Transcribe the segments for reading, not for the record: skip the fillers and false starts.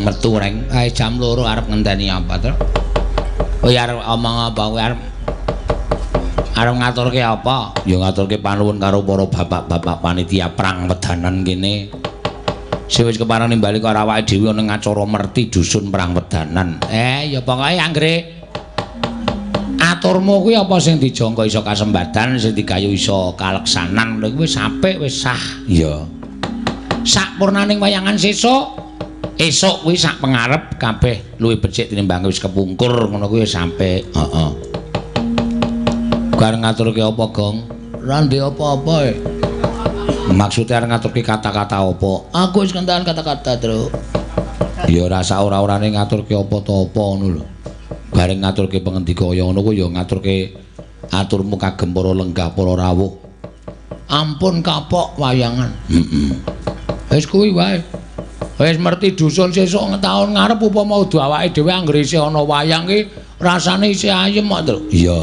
metu reng. Ae jam 2 arep ngenteni apa to? Oh ya arep omong apa kowe arep ngaturke apa? Ya ngaturke panuwun karo para bapak-bapak panitia perang wedanan kene. Sing wis kepareng nimbali karo awake dhewe ana acara merti dusun perang wedanan. Ya pokoke anggere aturmu kuwi apa sing dijangka iso kasembatan, sing digayu iso kaleksanan lho wis apik wis sah. Ya. Sakpurnaning wayangan sesuk esuk kuwi sak pengarep kabeh luwih becik tinimbang wis kepungkur ngono kuwi wis sampe. Heeh. Kareng ngaturke apa, Gong? Ora ndek apa-apa. Maksudnya arep ngaturke kata-kata apa? Aku wis kentekan kata-kata, Tru. Ya rasa ora-orane ngaturke apa to apa ngono lho. Bareng ngaturke pengendika kaya ngono kuwi ya ngaturke aturmu kagem para lenggah para rawuh. Ampun kapok wayangan. Wis kuwi wae. Wis merti dusun sesuk taun ngarep upama udu awake dhewe anggere isih ana wayang ki rasane isih ayem kok, Tru. Iya.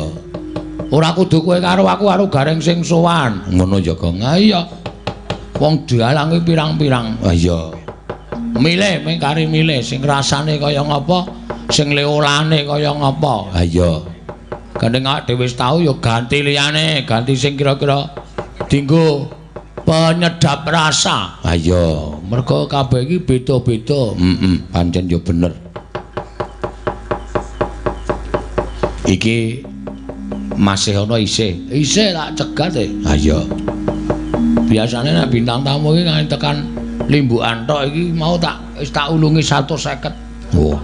Ora kudu kowe karo aku karo gareng sing sowan. Ngono ya, Gong. Ha iya. Wong dalange pirang-pirang. Ha iya. Milih ming kari milih sing rasane kaya ngapa, sing leolane kaya ngapa. Ha iya. Gandeng awake dhewe wis tau ya ganti liyane, ganti sing kira-kira dienggo penyedap rasa. Ha iya, mergo kabeh iki beda-beda. Pancen ya bener. Iki masih ana isih tak cegat e. Ha iya. Biasane nek bintang tamu iki kan tekan limbukan tok iki mau tak ulungi 150. Oh.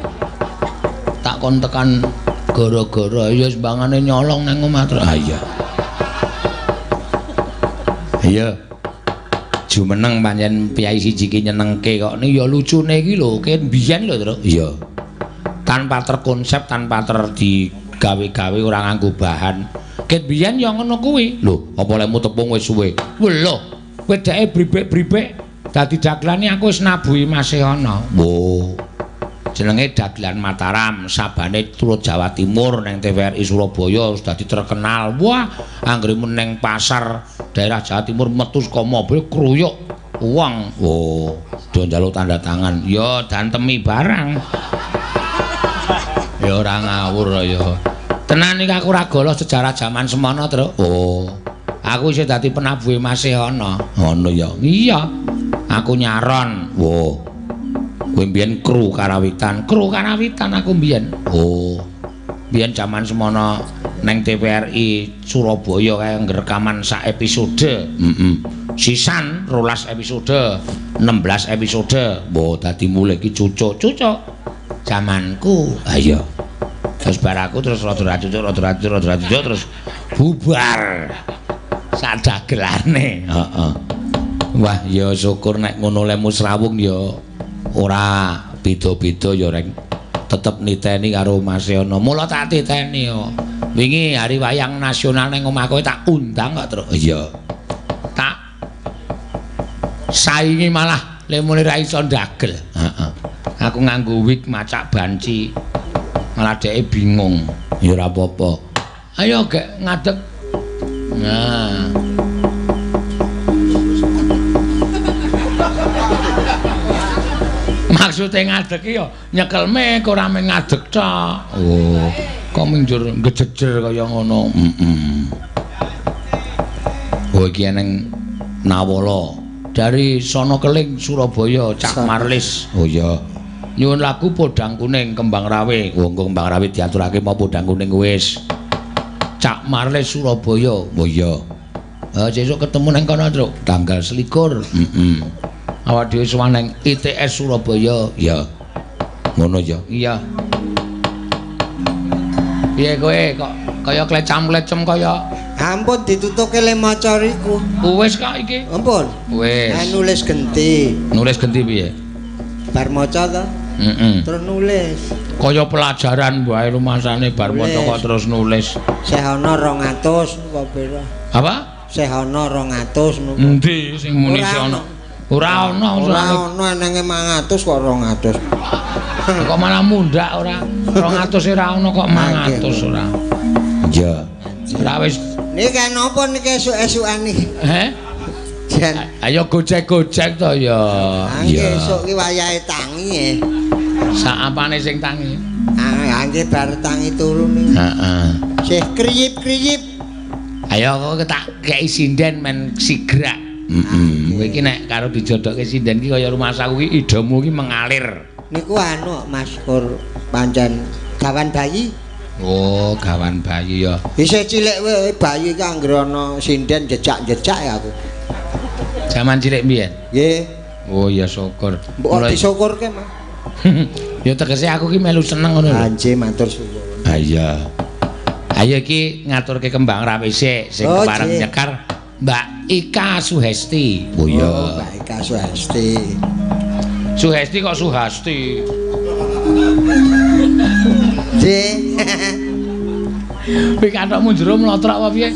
Tak kon tekan gara-gara ya sembangane nyolong nang omah. Ha iya. Iya. Jumeneng pancen piyai siji ki nyenengke kok. Ning ya lucune iki lho, ken biyen lho, Tru. Iya. Tanpa terkonsep, tanpa digawe-gawe ora nganggo bahan. Ket biyen ya ngono kuwi. Lho, apa lemu tepung wis suwe? Lho, wedake bribek-bribek dadi dagelane aku wis nabuhi masih ana. Oh. Jenenge dagelan Mataram, sabane turut Jawa Timur nang TVRI Surabaya wis dadi terkenal. Wah, anggere meneng pasar daerah Jawa Timur metu saka mobil kruyuk wong. Oh, do njaluk tanda tangan. Ya dantemi barang. Ya ora ngawur ya. Tenan iki aku ora golo sejarah jaman semono, Tru. Oh. Aku isih dadi penabuhe masih ana. Ngono ya. Iya. Aku nyaron. Wo. Kowe mbiyen kru karawitan aku mbiyen. Oh. Mbiyen jaman semono neng TVRI Surabaya kae ngrekaman sak episode. Sisan 12 episode, 16 episode. Mbok dadi mulih iki cucuk zamanku. Ha iya. Terus baraku terus rada cucuk terus bubar. Sadagelane. Heeh. Wah, ya syukur nek ngono lemu srawung ya ora beda-beda ya reng. Tetep niteni karo Mas Yono. Mula tak titeni yo. Wingi hari wayang nasional ning omah kowe tak undang kok, Tru. Iya. Tak saingi malah lemune ra iso ndagel. Heeh. Aku nganggo wig macak banci. Malah dheke bingung. Ya ora apa-apa. Ayo gek ngadeg. Nah. Maksudnya ngadeg iki ya nyekel mik ora mung ngadeg tok. Oh, kok minjur ngejejer kaya ngono. Oh iki nang Nawala. Dari Sono Keling Surabaya, Cak Marlis. Oh iya. Nyuwun lagu Podang Kuning Kembang Rawe. Wong Kembang Rawe diaturake mau Podang Kuning wis. Cak Marlis Surabaya. Oh iya. Sesuk ketemu nang kono, Truk. Tanggal 21. Awak dhewe sowan nang ITS Surabaya. Ya. Ngono ya. Iya. Piye kowe kok kaya klecam-klecem kaya ampun ditutuke le maca riku. Wis kok iki. Ampun. Wis. Nulis genti. Nulis genti piye? Bar maca to? Terus nulis. Kaya pelajaran wae rumasane bar maca kok terus nulis. Sih ana 200 apa pira? Apa? Sih ana 200 ngono. Endi sing muni sih ana? Ora ana. Ora ana enenge 500 kok 200. Kok malah mundak ora? 200 ora ana kok 500 ora. Iya. Ora wis. Niki kan napa niki esuk-esukan iki? Heh? Ayo gojek-gojek to ya. Iya. Esuk ki wayahe tangi. Saapane sing tangi? Angge bar tangi turu nih. Heeh. Sih kriyip-kriyip. Ayo kok tak kei sinden men sigrak. Kowe iki nek karo dijodokke sinden iki kaya rumah saku iki idomu iki mengalir. Niku anu Mas Pur pancen gawan bayi. Oh, gawan bayi ya. Isih cilik wae bayi iki anggere ana sinden jejak-jejak ya aku. Zaman cilik mbiyen. Nggih. Oh ya syukur. Mbok disyukurke, Mas. Ya tegese aku ki melu seneng ngono lho. Anjir matur suwun. Ha iya. Ayo iki ngaturke kembang rapi sik sing kepareng nyekar Mbak Ika Suhesti. Oh iya. Mbak Ika Suhesti. Suhesti kok Suhasti. Kowe kathokmu jero mlotrok apa piye?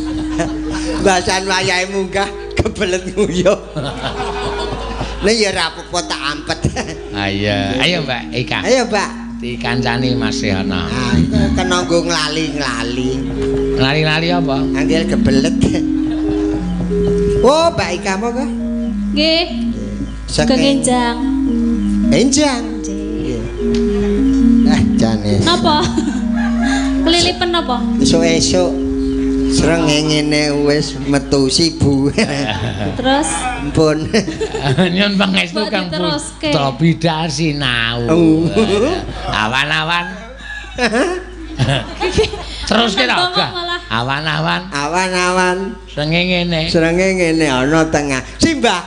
Bahasan wayahe munggah kebelet nguyuh. Lah ya ora apa-apa tak ampet. Ha iya. Ayo Mbak Ika. Ayo, Mbak. Dikancani Mas Sehono. Ah, kena nggo nglali-nglali. Nglali-nglali apa? Angel kebelet. Oh, Mbak Ika mau kah? Nggih. Kekenjang. Enjang. Jane. Napa? Kelilipen napa? Esuk-esuk srengenge wis metu sibu. Terus Ampun. Nyon pangestu Kang Putra bidhal sinau. Awan-awan. Terus ke ta? Awan-awan. Awan-awan. Srengenge ngene ana tengah. Simbah.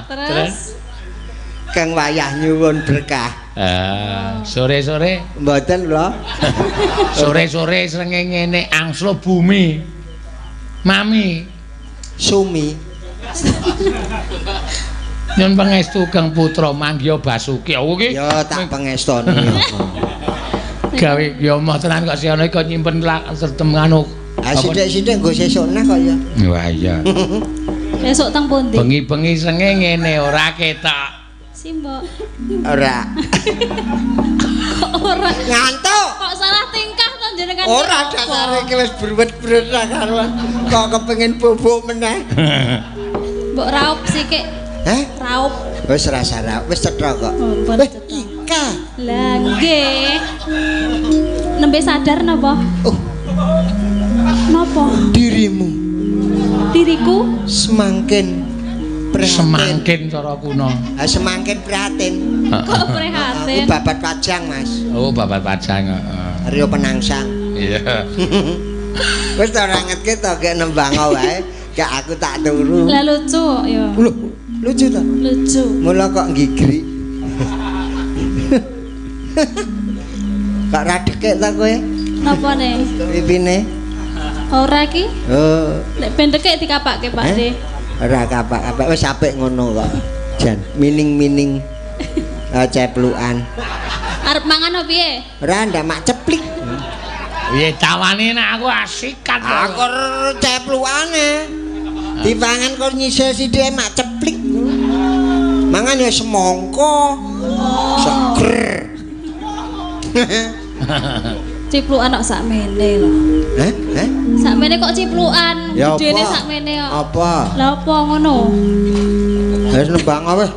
Terus Kang wayah nyuwun berkah. Sore-sore Mboten lho. Sore-sore srengenge ngene angslo bumi. Mami Sumi. Nyun pangestu Kang Putra Mangya Basuki. Iki Ya tak pangestoni. Gawe ya moh tenan kok si ana kok nyimpen sertem anu. Ah sithik-sithik nggo sesuk nah kok ya. Wah iya. besok teng pundi? Bengi-bengi srengenge ngene ora ketok. Simbok. Ora. Ora. Ngantuk. Kok salah tingkah to jenengan? Ora dasare iki wis bruwet-bruwet ra karuan. Kok kepengin bubuk meneh. Mbok raup sikik. Hah? Raup. Wis rasa ra, wis cetha kok. Ika. Lah nggih. Nembe sadar napa? Napa? Dirimu. Diriku Semangkin prihatin. Semangkin cara kuno. Semangkin prihatin. kok prihatin. Aku babat pajang, Mas. Oh, babat pajang. Rio Penangsang. Iya. Wis ora ngetke to gek nembang wae, gek aku tak turu. Lah lucu ya. Lho, lucu to? Lucu. Mula kok nggigri. Kok ra dekek ta kowe? Napa ne? Pipine? Ora ki? Oh, Nek ben dekek dikapakke Pak De. ora kapak-kapak wis apik ngono kok. Jan mining-mining ceplukan. Arep mangan opo piye? Ora ndak mak ceplik. Piye tawane nek aku asikat. Aku ceplukane. Dipangan kok nyisih sithik mak ceplik. Mangan ya semangka. Seger. Ciplukan kok sakmene lho. Hah? Hah? Sakmene kok ciplukan, Ya gedene apa? sakmene kok. Apa? Lah apa ngono? Wis nembang wis.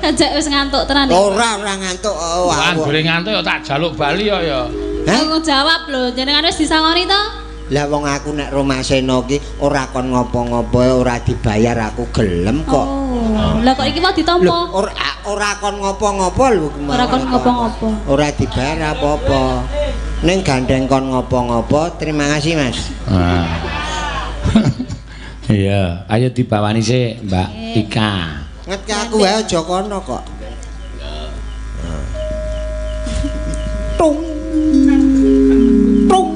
Ajak wis ngantuk tenan. Ora ngantuk. Oh, Kan aku. gore ngantuk ya tak jaluk bali ya. Hah? Aku jawab lho, jenengan wis disangoni to? Lah wong aku nek Roma Sena ki ora kon ngopo-ngopo ora dibayar aku gelem kok. Oh, lah kok iki mau Lho, ditampa? ora kon ngopo-ngopo lho kemarin. Ora kon ngopo-ngopo. Ora dibayar apa-apa. Ning gandeng kon ngopo-ngopo, terima kasih Mas. Iya, ayo dibawani sih Mbak Ika. Ngetke aku wae aja kono kok. Tung. Tung.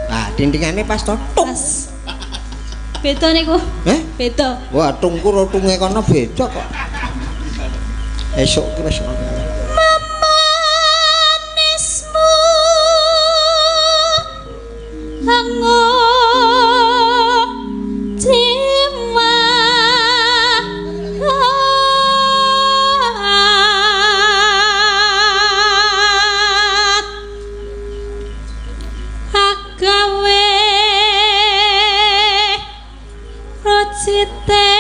Ah, dindingane pas to. Tung. Pas. Beda niku. Beda. Wah, tungku karo tunge kono beda kok. Esuk ki wis Manismu hango jiwa agawe rocite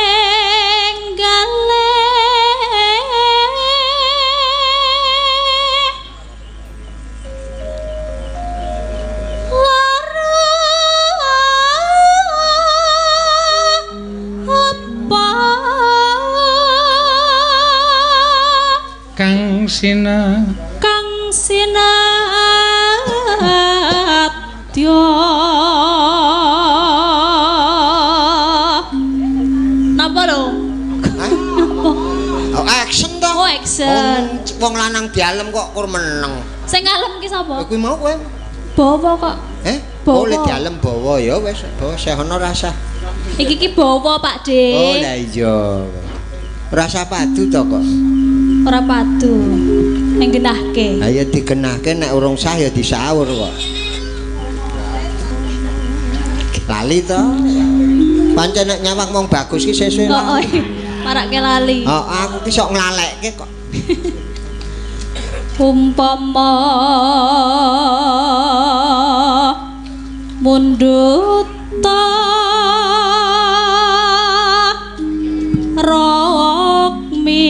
sinatya napa lho Oh, action to. Oh, action. Wong lanang dialem kok kur meneng. Sing ngalem ki sapa? Kuwi mau kowe. Bawa kok. Oh, Bawa. le dialem bawa ya wis, bawa sih ono rasa. Iki ki bawa Pak De. Oh, lah iya. Rasa padu to kok. Ora padu. Ning genahke. Ha ya digenahke nek urung sah ya disaur kok. Lali to. Pancen nek nyawang mong bagus ki sesuk. Oh, marake lali. Oh, aku ki sok nglalekke kok. Umpama mundut ta rokmi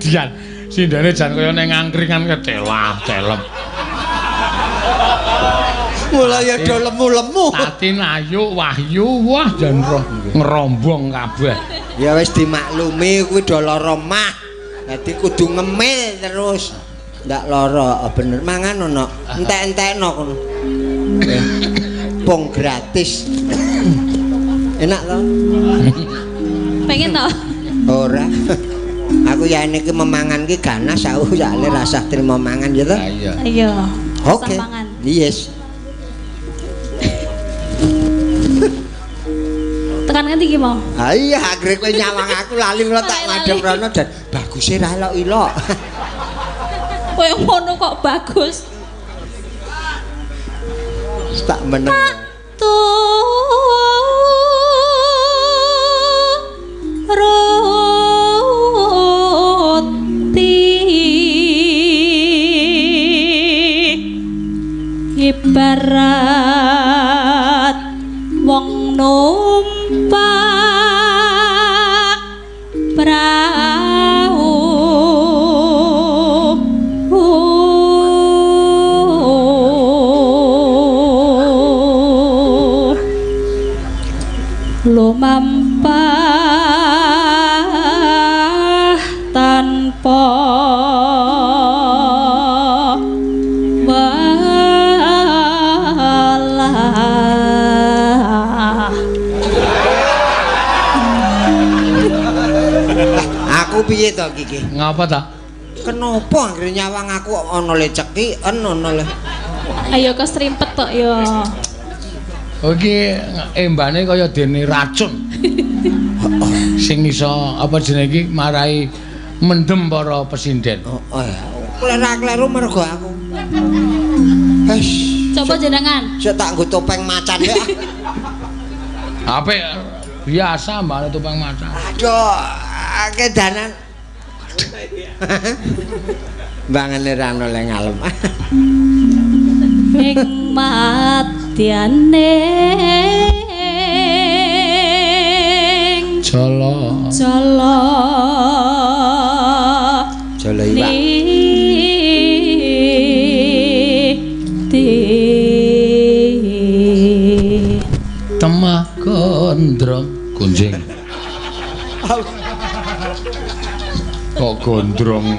Dian, sindane jan kaya ning angkringan ketelah, celem. Mulai ya do lemu-lemu. Tatin ayu wahyu wah jan roh ngerombong kabeh. Ya wis dimaklumi kuwi do lara mah. Dadi kudu ngemil terus. Ndak lara, bener mangan ono. Entek-entekno kono. Pong gratis. Enak to? Pengen to? Ora. Aku ya ini memangan ki ganas aku ya le rasa trimo mangan ya toh. Iya. Iya. Oke. Yes. Tekan ngendi ki, Mau? Ha iya agrek kowe nyawang aku lali mula tak madhep rono dan baguse ra elok-elok. Kowe ngono kok bagus. Tak meneng. Ibarat wong numpak prau lumampah tanpa piye to iki? Ngapa ta? Kenapa anggere nyawang aku ana leceki ana le. Ayo kesrimpet tok ya. Oh iki embane kaya dene racun. Sing iso apa jenenge iki marai mendem para pesinden. Oh ya. Klerak-kleru mergo aku. Wes. Coba jenengan. Sik tak nggo topeng macan ya. Apik biasa mbane topeng macan. Aduh, akeh danan. Bangane ra ono le ngalem. Ing matyane Jala. Jala. Jala iwak. Temah gondrong gunjing. Kok gondrong?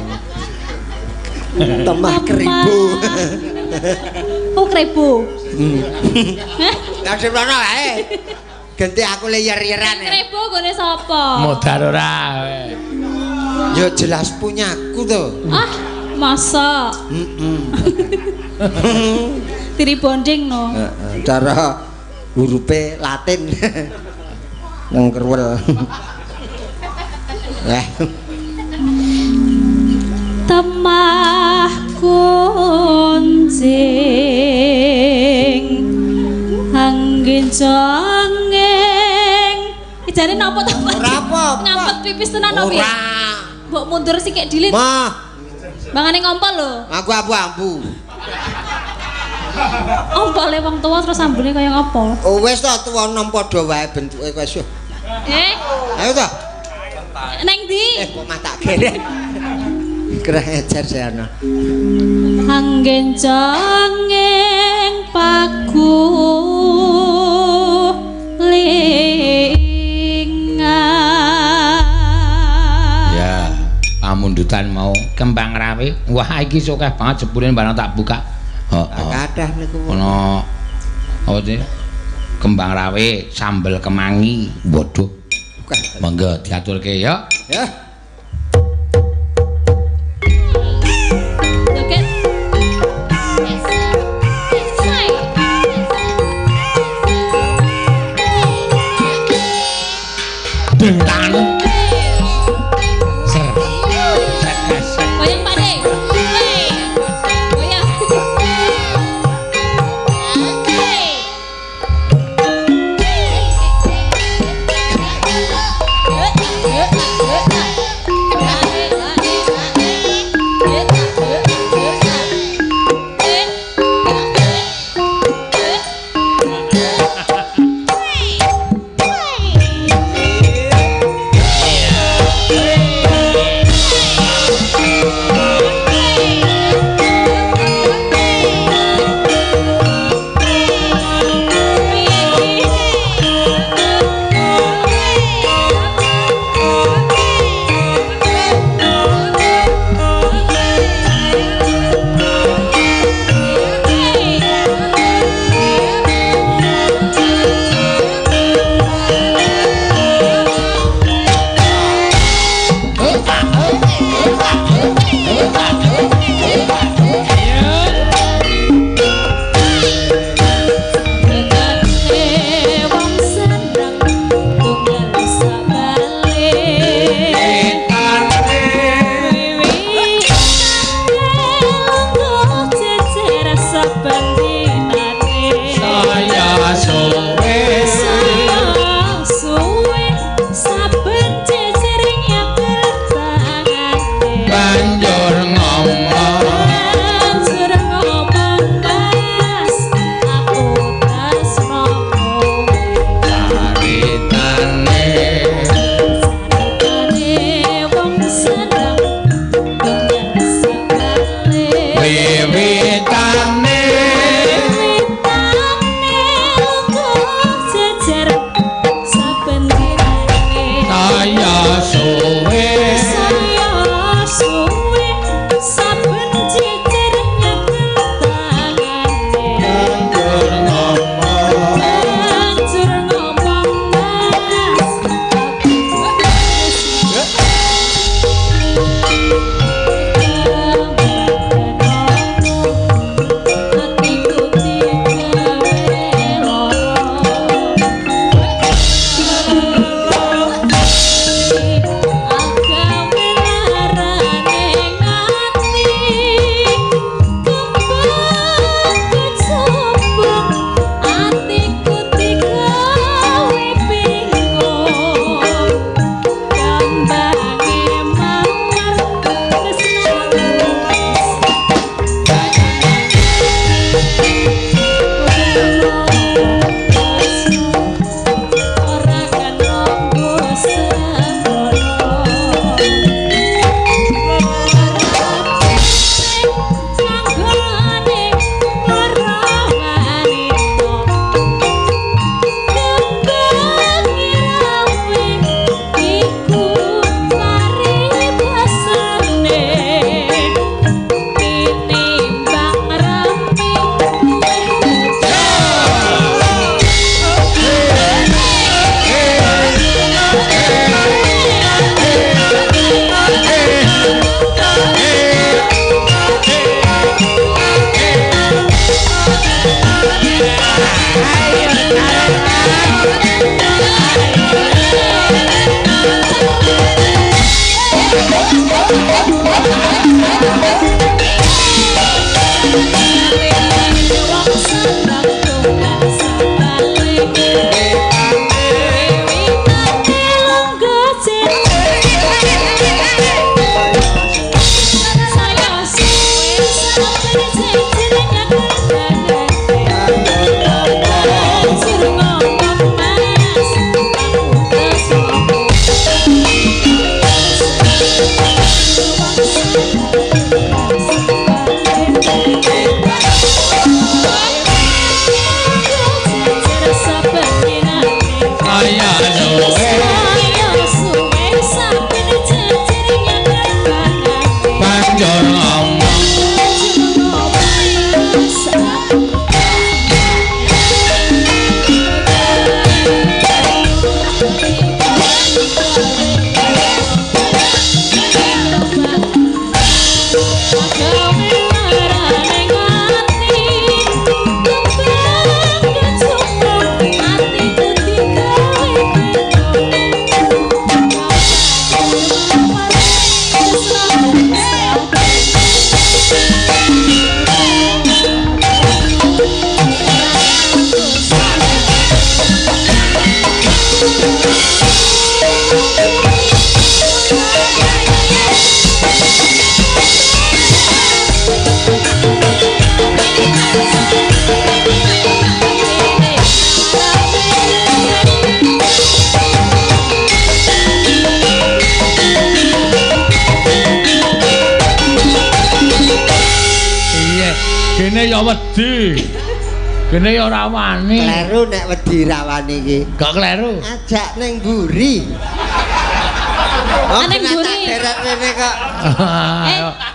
Temah keribu. Oh, keribu. Lah semono wae. Ganti aku le yer-yeran. Keribu gone sapa? Modar ora. Ya jelas punyaku to. Ah, masa? Tiri bonding no. Cara hurufe Latin. Nang kerwel. Temah kuncing angin jangeng jane napa to Mas? Ora apa-apa. Ngampet pipis tenan opo piye? Ora. Mbok mundur sik dilit. Mah, Bangane ngompol lho. aku ambu-ambu. Ompole wong tuwa terus ambune kaya ngopo? Oh wis to tuwa nom padha wae bentuke wis. Eh, Ayo to. Neng ndi? Kok mah tak kene. Kerah ecer ana. Anggen janging paku ya pamundutan mau kembang rawe wah iki sokeh banget jebule barang tak buka Kathah niku ana apa sih kembang rawe sambel kemangi waduh monggo diaturke ya ya dengkang ser goyang Pak De goyang saya suwe ya wedi. Kene ya ora wani. Kleru nek wedi rawani iki. Gak kleru. Ajak ning mburi. Ning mburi. Deret rene kok.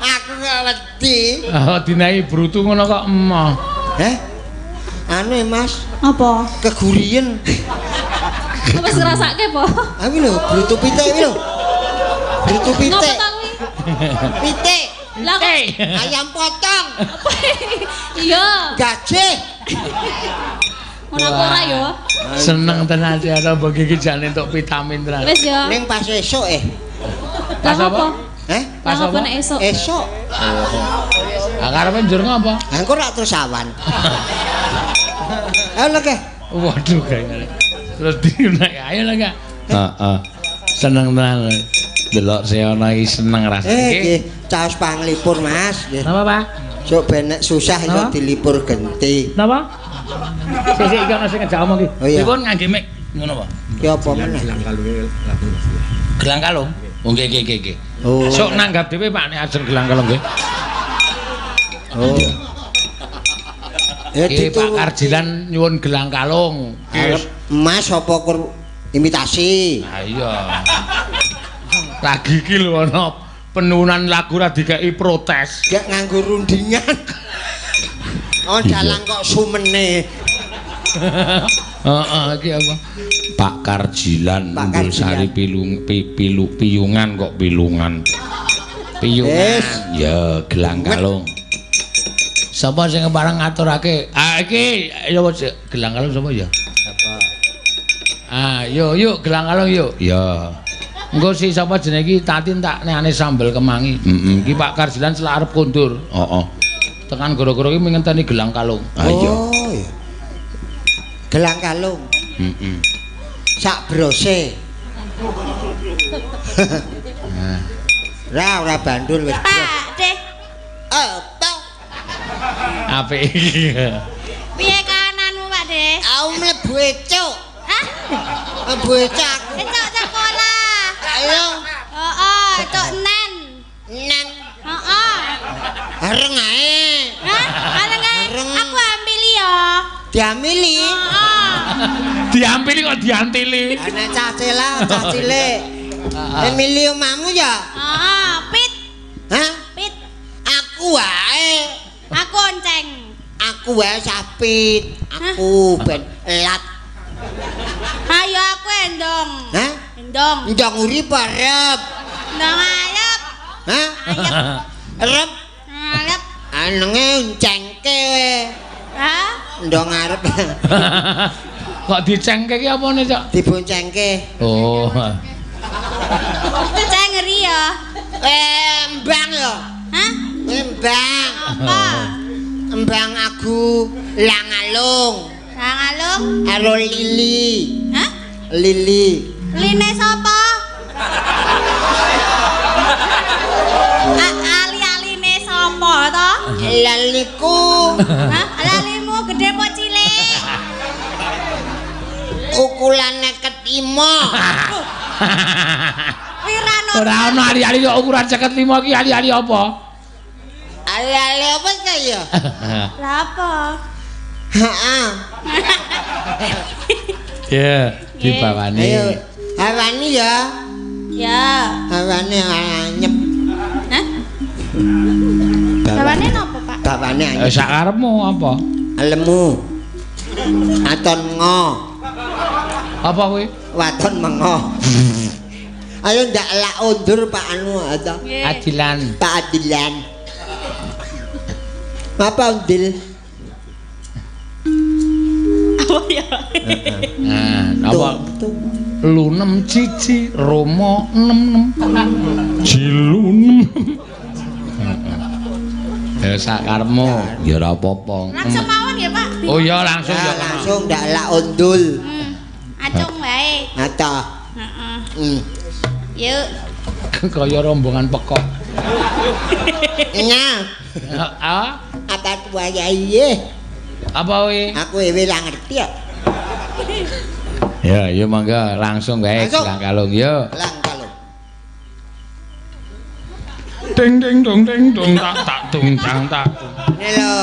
Aku kok wedi. Oh, dinaiki brutu ngono kok emoh. Anu Mas. Apa? Kegurian. Apa wis ngrasake po? Aku lho, brutu pitik iki lho. Brutu Ngopo pitik. ta kuwi? Pitik. Lah kok Ayam potong. iya. Gajih. Ngono kok ora ya? Seneng tenan sih ana bagi iki jane entuk vitamin tenan. Wis ya. Ning pas esuk Pas apa? Pas apa nek esuk? Esuk. Ah karepe njur ngopo? Ha engko rak terus awan. Ayo lho ke. Waduh kayaknya. Terus dinaik ayo lah Kak. Heeh. Seneng tenan. Delok seana iki seneng rasane. Nggih, caos panglipur Mas. Nggih. Napa, Pak? Sok benek susah ya dilipur genti. Napa? Sik iki ana sing ngejak omong iki. Oh iya. Dipun ngangge mic ngono apa? Ki apa meneh? Gelang kalung. Oh nggih nggih nggih. Oh. Sok nanggap dhewe Pak nek ajeng gelang kalung nggih. Oh. Iki Pak Karjilan nyuwun gelang kalung. Arep emas apa kur imitasi? Ha iya. Lagi iki lho ana penurunan lagu ra dikeki protes. Gak nganggo rundingan. Oh dalang kok sumene. Heeh, iki apa? Pak Karjilan Undul Sari piyungan kok pilungan. Piyungan. Ya gelang kalung. Sapa sing parang ngaturake? Ah iki ya gelang kalung sapa ya? Apa? Ah, yuk gelang kalung yuk. Ya. Engko si sapa jenenge iki Tatin tak nekane sambel kemangi. Iki Pak Karjilan selak arep kondur. Heeh. Tekan gara-gara iki ngenteni gelang kalung. Iya. Oh iya. Gelang kalung. Sak brose. Ora bandul wis. Pak, Deh. Apa? Apik iki. Piye kananmu, Pak Deh? Aku mlebu ecuk. Hah? Mlebu ecuk. Ecok sekolah. Ayo. Heeh, ecok nen. Nang Heeh. areng ae. Hah? Areng. Aku ambil ya. Diamili. Heeh. Diampili kok diantili. Ana cacela, cacile. Emili omahmu ya? Heeh, pit. Hah? Pit. Aku wae. Aku onceng. Aku wae sapit. Aku ben elat. Ayo aku endong. Hah? Endong. Ndang urip arep. Endong ayep. Hah? Arep. Ayep. Anenge cengke we. Hah? Ndang arep. Kok dicengke ki apane, Cok? Diboncengke. Oh. Itu saya ngeri ya. Embang yo. Hah? Embang. Apa? Embang aku langalung. Langalung? Karo lili. Hah? Lili. Line sapa? Ali-aline sapa to? Laliku. Hah? Lalimu gede apa cilik? Ukulane ketimo. Wirano. Ora ono ali-ali kok ukuran 55 iki ali-ali apa? Ali-ali apa saya? Lah apa? Heeh. Ya, dibawani. Ayo, hawani ya. Ya. Hawani anyep. Hah? Bawane napa, Pak? Bawane anyep. Sak karepmu apa? Lemu. Aton ngo. Apa kuwi? Waton mengo. Ayo ndak lak undur Pak anu ada. Nggih. Adilan. Pak Adilan. Apa undil? Apa ya? Nah, apa? Lu 6 cici, Romo 66. Jilu 6. Ya sak karepmu, ya ora apa-apa. Langsung mawon ya, Pak. Oh iya langsung ya. Langsung ndak lak undul. Acung wae. Ata. Heeh. Yuk. Kaya rombongan pekok. Nah, apa tua ya iye? Apa kuwi? Aku ewe lah ngerti ya. Ya, ya mangga langsung wae Langsung. gelang kalung ya. Lang kalau. Ding ding dong ding dong tak tak tung tang tak. Ini lho.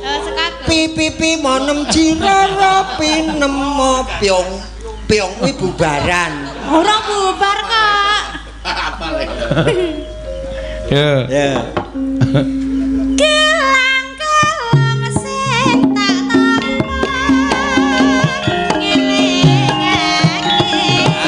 Sekaku. Pipi monem cirara pinemo pyong. Pyong kuwi bubaran. Ora bubar kok. Ya. Ya. Kelang-kelang sing tak tampa ngelingake jamane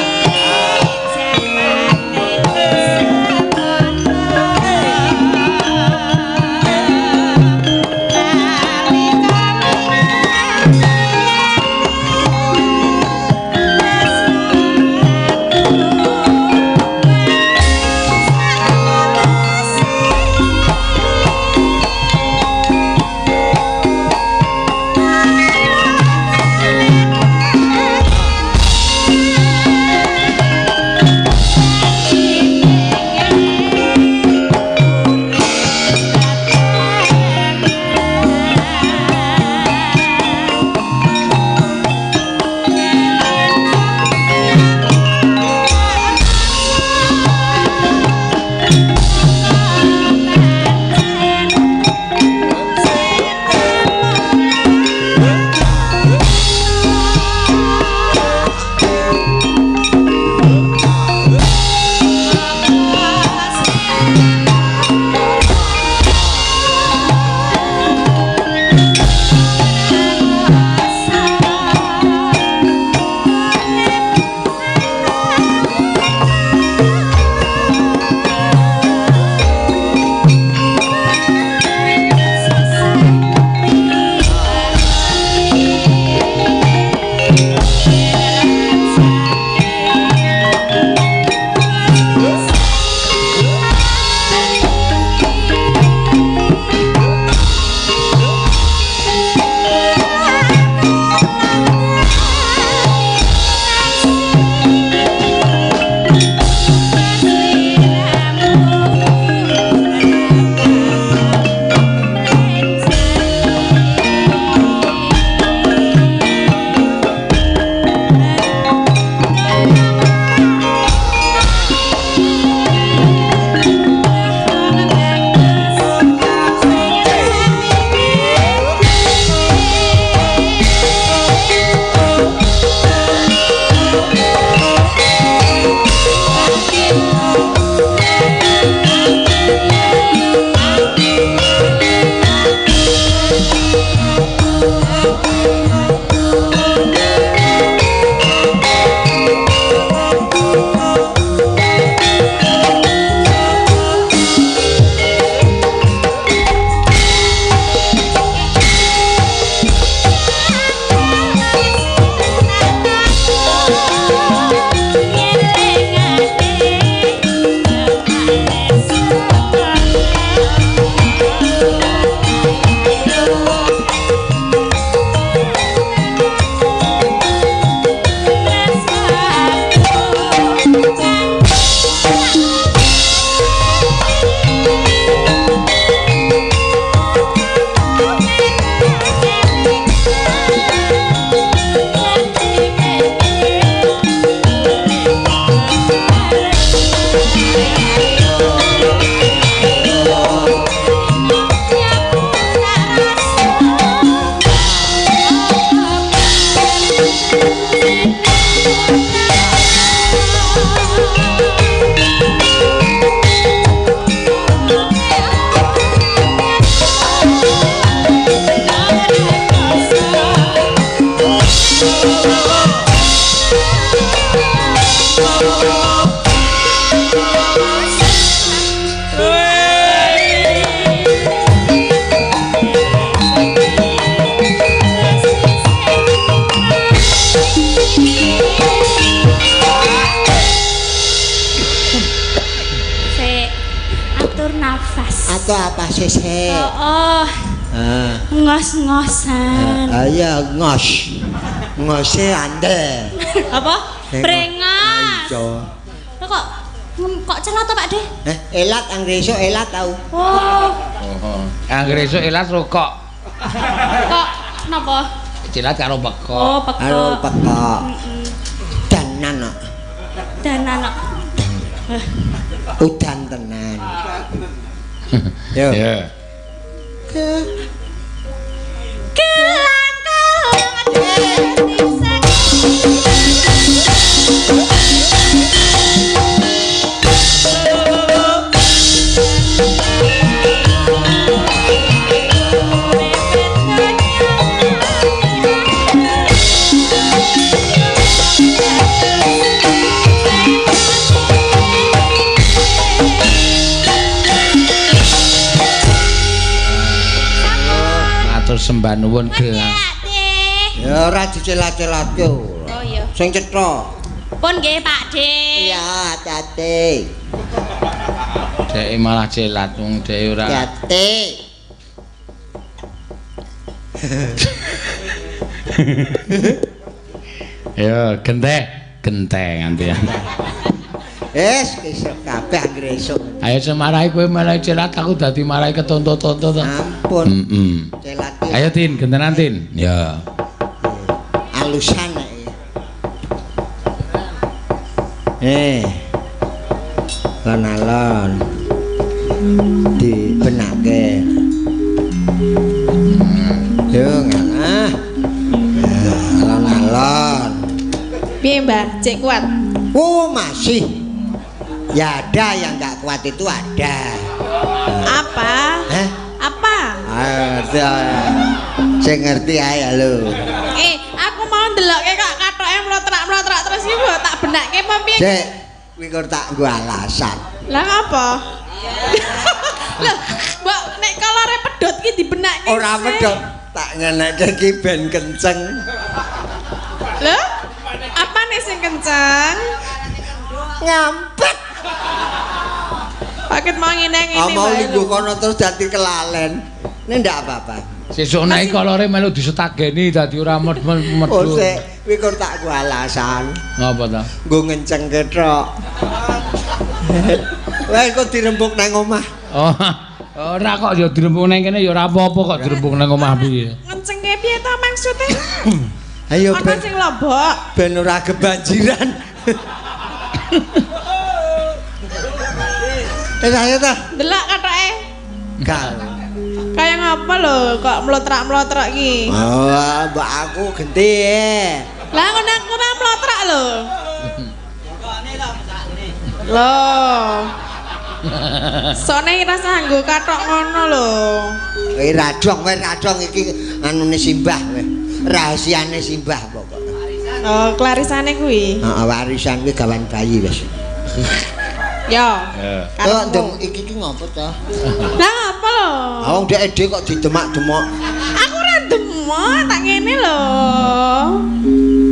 Atau apa sih? Ngos-ngosan. Iya, ngos. Ngose ande. Apa? Brengas. Kok celat Pak De? Elat anggere esuk elat tau. Oh. Anggere esuk elat rokok. Kok napa? Cilat karo bekok. Oh, bekok. Karo bekok. Danan kok. Danan kok. Udan tenan. Yo. Ya. Sembah nuwun gelang. Ya ora dicelat-celake. Oh iya. Sing cetha. Pun nggih Pak De. Iya, hati-hati. Dek malah celat wong dek ora. Hati. Ya, genteng gantian. Esuk kabeh anggere esuk. Ayo semarai kowe malah celat aku dadi marai ketonto-tonto to. Ampun. Celat. Ayo Tin, gentenan Tin. Ya. Alusan alon-alon dibenake. Yo ngana. Alon-alon. Piye Mbah, cek kuat? Oh, masih. Ya ada yang nggak kuat itu ada. Apa? Hah? Apa? Ada. Saya ngerti aja lo. Aku mau ndelokke kok kathoke mlotrak-mlotrak terus iki mbok tak benakke apa piye? Cek, kuwi kok tak nggo alasan. Lah ngapa? Lah, mbok nek kolore pedhot iki dibenakke. Ora pedhot, tak ngenekke ki ben kenceng. Lho? Apa nek sing kenceng? Ngampet. Paket mau ngene-ngene. Mau linggo kono terus dadi kelalen. Nek ndak apa-apa. Sesuk nek kolore melu disetageni dadi ora medhu. Oh, sik, kuwi kok tak nggo alasan. Ngapa ta? Nggo ngencengke tok. Wes kok dirembuk nang omah. Oh, ora kok ya dirembuk nang kene ya ora apa-apa kok dirembuk nang omah piye. Ngencengke piye ta maksude? Ayo ben sing lombok. Ben ora kebanjiran. Ayo ta. Delok kathoke. Gal. Kayak ngapa lho kok mlotrak-mlotrak iki? Oh, mbak aku genti. Lah ngono aku ora mlotrak lho. Loh. Sone rasa nggo kathok ngono lho. Radong iki anune Simbah weh. Rahasiane Simbah pokoknya. Oh, klarisane kuwi. Heeh, warisan kuwi gawan bayi wis. Yo. Kok ndem iki ngopo to? Lah apa lho? Wong dhek dhewe kok didemak-demak. Aku ora demok, tak ngene lho.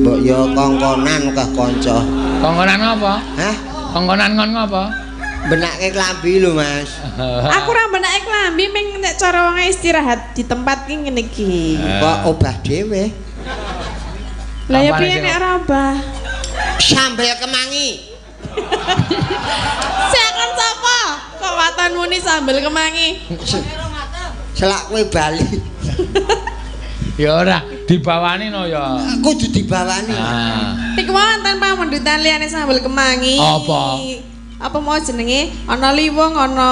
Mbok ya kongkonan kah kanca. Kongkonan apa? Hah? Kongkonan ngon ngapa? Benake klambi lho, Mas. Aku ora benake klambi ming nek cara wong istirahat di tempat ki ngene iki. Kok obah dhewe. Lah ya piye nek ora obah? Sambel kemangi. Sekon sapa? Kok waton muni sambel kemangi? Selak kowe bali. Ya ora dibawani no ya. Kudu dibawani. Iku wonten pamundutan liyane sambel kemangi. Apa? Apa mau jenenge? Ana liwung, ana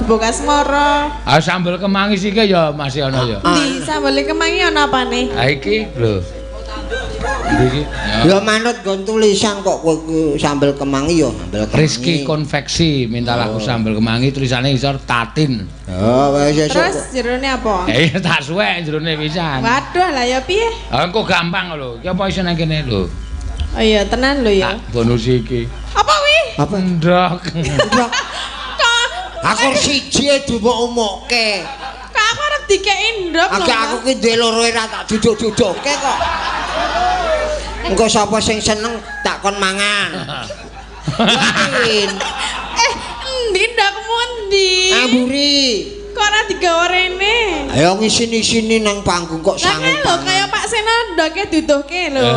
gebuk asmara. Ah sambel kemangi siki ya masih ana ya. Di sambel kemangi ana apane? Ha iki lho. Iki. Ya manut nggon tulisan kok kowe sambel kemangi ya sambel kemangi. Rizky Konveksi minta laku sambel kemangi tulisannya isor Tatin. Oh, wis esuk. Terus jerone apa? Tak suwek jerone pisan. Waduh lah ya piye? Engko gampang lho. Ki apa iso nang kene lho. Oh iya tenan lho ya. Tak bonus iki. Apa kuwi? Apa? Ndok. Aku siji dumuk-umukke. Kak aku arep dikeki ndok lho. Aku ki duwe loro ora tak duduk-dudukke kok. Engko sapa sing seneng tak kon mangan. Yakin. Endi ndokmu endi? Amburi. Kok ora digawa rene? Ayo ngisini-sini nang panggung kok Lah sangu. lho kaya Pak Seno ndoke duduhke lho.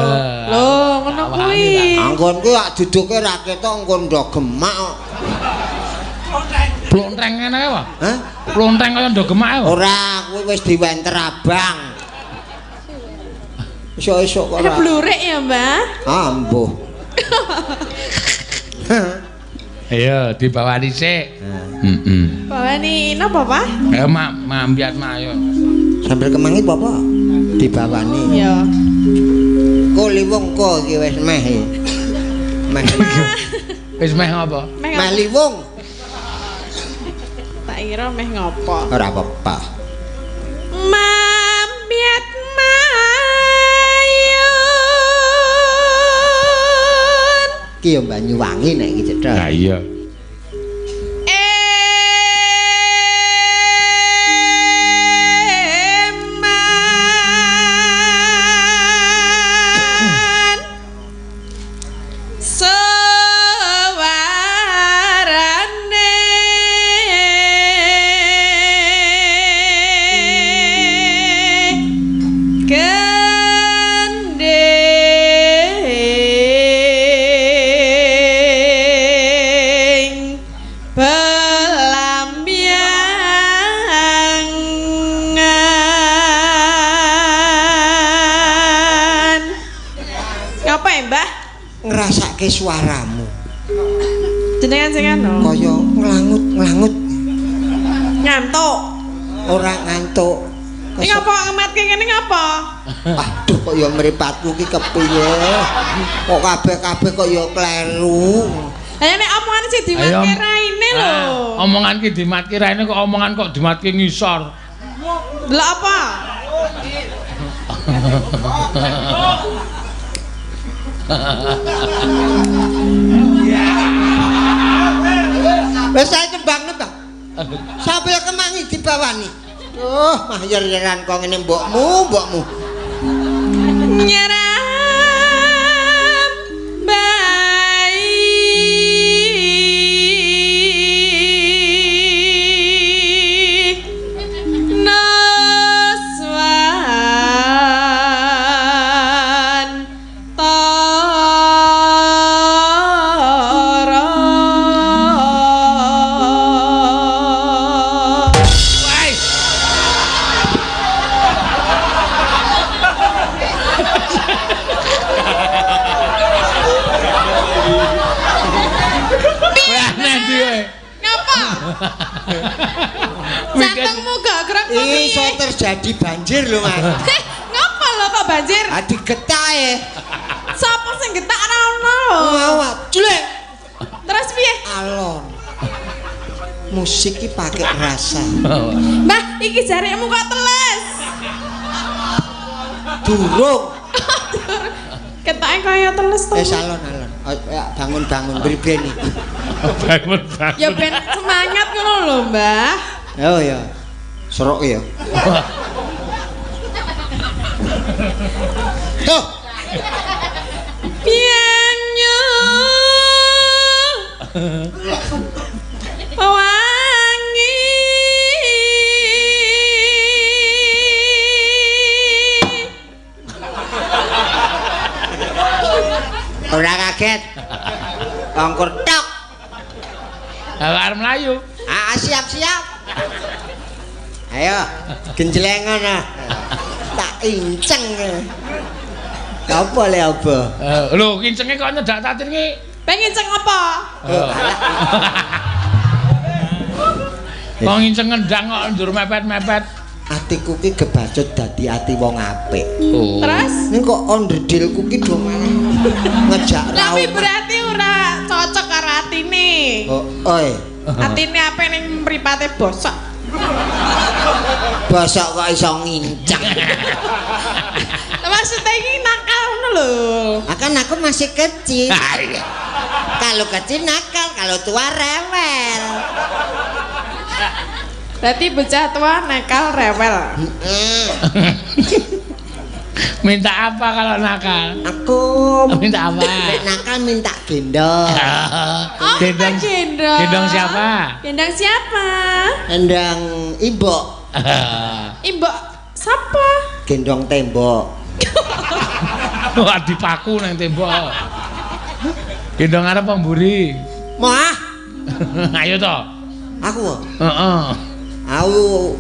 Lho ngono kuwi. Anggon kuwi lak duduke ra ketok engko ndok gemak kok. Plontreng ngene ae wae. Hah? Plontreng kaya ndok gemak ae. Ora, kuwi wis diwenter abang. Esuk-esuk kok Ada ora. blurik ya, Mbah? Ambuh. Iya, dibawani sik. Heeh. Bawani napa, Pak? Mak mambiat mak ayo. Sambel kemangi apa? Dibawani. Ya. Ko liwung ko iki wis meh. Meh. Wis meh apa? Meh Meh liwung. Tak kira meh ngopo. Ora apa-apa. Mampet mayun. Ki yo Banyuwangi nek iki cetha. Lah iya. Ngrasake suaramu. Jenengan sing anu. Kaya nglangut-nglangut. Ngantuk. Ora ngantuk. Iki ngapa ngematke kene ngapa? Aduh kok ya mripatku ki kepiye? Kok kabeh-kabeh kok ya kleru. Lah nek omongane sing dimatke raine lho. Omongan ki dimatke raine kok omongan kok dimatke ngisor. Lah apa? Wis sae tembang-nembang. Sampai kemangi dibawani. Mah yer-yeran kok ngene mbokmu. Nyeram bayi noswan tara. Jantungmu gak gerak kok piye? Iso terjadi banjir lho, Mas. Ngapa lho kok banjir? Adi getahe. Sapa sing getak ora ono lho. Awak, julek. Terus piye? Alon. Musik ki pakai rasa. Mbah, iki jaremu kok teles. Durung. Ketake kaya teles to. Alon. Ya bangun-bangun bribeni. Bangun. Ya ben semangat ngono lho, Mbah. Oh ya. Serok ya. Tuh. Pianyu. Wangi. Ora kaget. Angkur tok. Arep mlayu. Siap. Ayo, genjlengan ah. Tak inceng. Apa le apa? Lho, kincenge kok nyedak tatir ki. Pengen ceng apa? Kok nginceng ngendang kok ndur mepet-mepet. Atiku ki kebacut dadi ati wong apik. Oh. Terus? Ning kok onderdilku ki do malah ngejak Tapi raung. berarti ora cocok karo atine. Oi. Atine apa ning mripate bosok. Bosok kok iso nginceng. Maksudnya ini nakal ngono lho. Akan aku masih kecil. Kalau kecil nakal, kalau tua rewel. Berarti bocah tua nakal rewel. Minta apa kalau nakal? Aku Minta apa? nek nakal minta gendong. Oh, Gendong. gendong. Gendong siapa? Gendong siapa? Gendong imbok. Imbok siapa? Gendong tembok. Wah, dipaku nang tembok. Gendong arep pemburi. Mah, Ayo to. aku. Heeh. Aku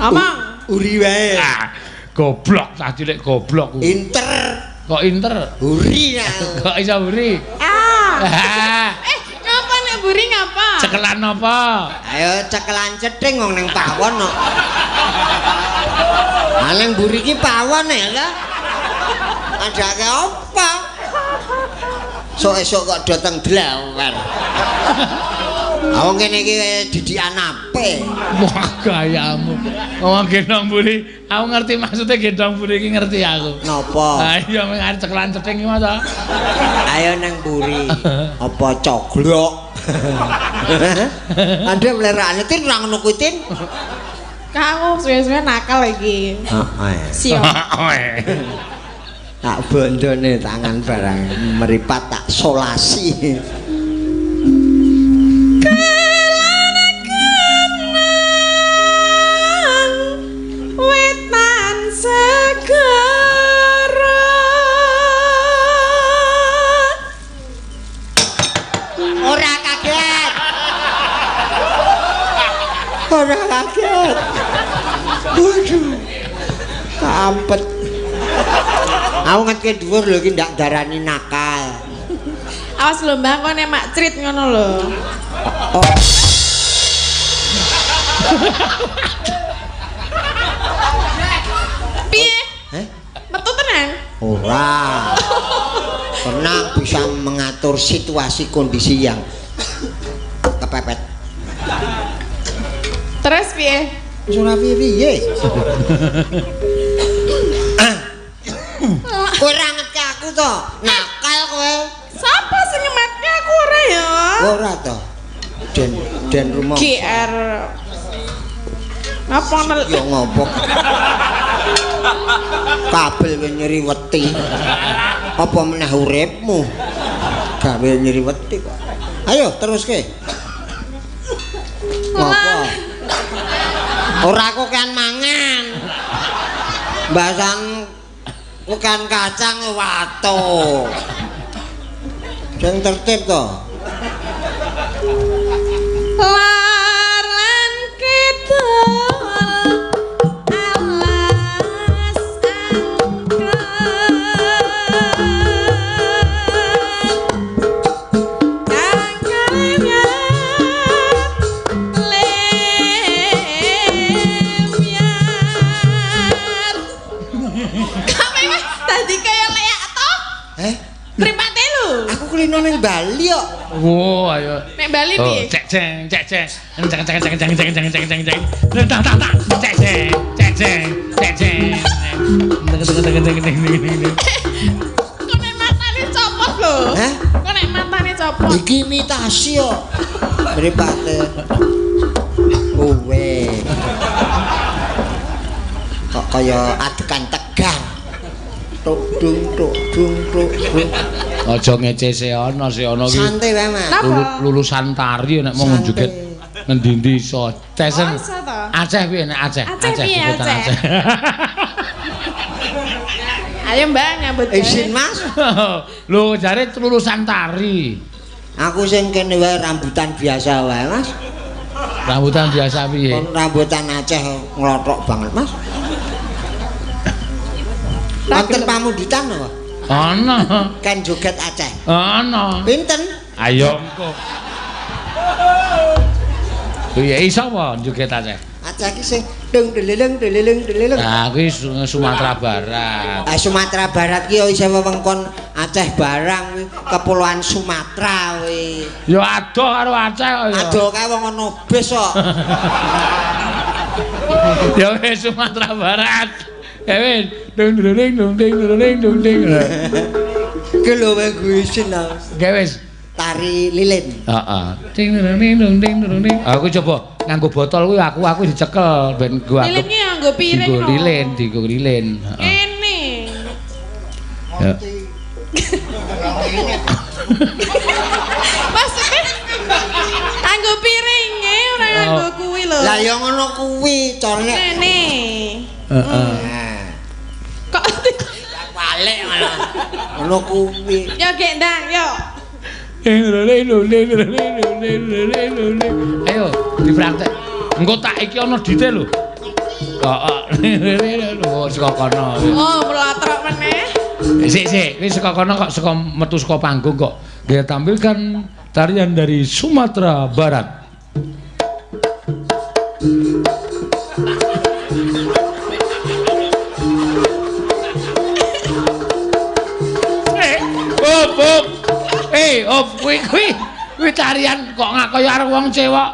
Omong. uri wae. Ah, goblok cah cilik goblok. Inter Kok inter? uri nah. Kok iso buri? Ah. Ngapa nek buri ngapa? Cekelan apa? Ayo cekelan cething wong ning pawon kok. Nang buri ki pawon ya lah. Ngajake apa? Sok-esok kok dateng dlawer. Awang kene iki didikan ape? Wah gayamu. Wong gendong buri, aku ngerti maksudnya gendong buri iki ngerti aku. Napa? Ha iya mung arep cekelan cething iki masa. Ayo nang buri. Apa coglok? Ande mlerane tin ra ngono kuwi tin. Kamu suwe-suwe nakal iki. Heeh. Siap. Tak bondone tangan barang meripat tak solasi. Wetan segera Ora kaget. Ora kaget. Waduh. Kampet. Aku ngetke dhuwur lho iki ndak darani nakal. awas lho Mbak kok nek mak crit ngono lho. Oh. Piye? Heh? Metu tenan? Ora. Tenang bisa mengatur situasi kondisi yang kepepet. Terus piye? Ora piye. Kowe ra ngetke aku to. Nakal kowe. Sapa sing ngematke aku ora ya? Ora to. Den rumah. GR. Apa nel? Ya ngopo? Kabel kowe nyeriweti. Apa meneh uripmu? Gawe nyeriweti kok. Ayo teruske. Ngopo? Ora kok kan mangan. Mbasan bukan kacang wato. Sing tertib to. Lar lan kidul alas tadi kaya leak toh? Mripate lho. Aku kulino ning Bali kok. Wo ayo. Nek Bali piye? Cek ceng. Cek ceng. Cek cek cek cek cek cek cek cek cek. Tak tak tak. Cek ceng. Cek ceng. Cek ceng. Kok nek matane copot lho. Hah? Kok nek matane copot? Iki imitasi kok. Mripate. Kowe. Kok kaya adegan tegang. Tuk dung tuk dung tuk dung. Aja ngece seana ki. Santai wae, Mas. Napa? Lulusan tari nek mau njoget ngendi-endi iso. Tesen. Oh, iso to? Aceh piye nek Aceh? Aceh piye, sebutan Aceh? Ayo Mbak nyambut gawe. Izin, Mas. Lho jare lulusan tari. Aku sing kene wae rambutan biasa wae, Mas. Rambutan biasa piye? Kon rambutan Aceh nglothok banget, Mas. Wonten pamundutan apa? Ana. Kan joget Aceh. Ana. Pinten? Ayo engko. Piye iso apa joget Aceh? Aceh ki sing dung deleleng deleleng deleleng. Nah, kuwi Sumatera Barat. Sumatera Barat ki isih wewengkon Aceh barang kuwi kepulauan Sumatera kuwi. Ya adoh karo Aceh kok ya. Adoh kae wong ono bis kok. Ya wis Sumatera Barat. Ya wis dung dung dung dung dung. Ki lho wae kuwi sinau. Ya wis Tari lilin. heeh. Ding dung dung dung dung. Aku coba nganggo botol kuwi aku dicekel ben gua anggap Lilinnya nganggo piring dienggo lho. lilin, dienggo lilin. Heeh. Kene. Ya. Maksudnya nganggo piringe ora nganggo kuwi lho. Lah ya ngono kuwi corne. Kene. Heeh. Kok Balik malah. Ngono kuwi. yo gek ndang yo. Ayo dipraktek. Engko tak iki ana dite lho. Heeh. Lho saka kono. Oh, mlotrok meneh. Sik, wis saka kono kok saka metu saka panggung kok. Dia tampilkan tarian dari Sumatera Barat. tarian kok kaya arep wong cewek.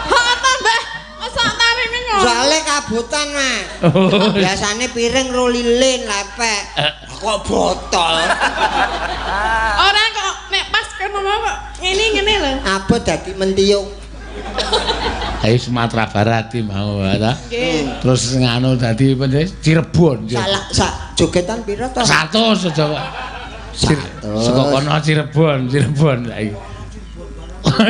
Kok tambah masa tarine ngono. Soale kabutan, Mas. Biasane piring ro lilin lepek. Kok botol. Ora kok nek pas kono kok ngene lho. Abot dadi mentiung. Ayo Sumatera Barat iki mau ta. Nggih. Terus nganu dadi Cirebon. Sak jogetan pira to? 100 aja kok. Saka kono Cirebon saiki.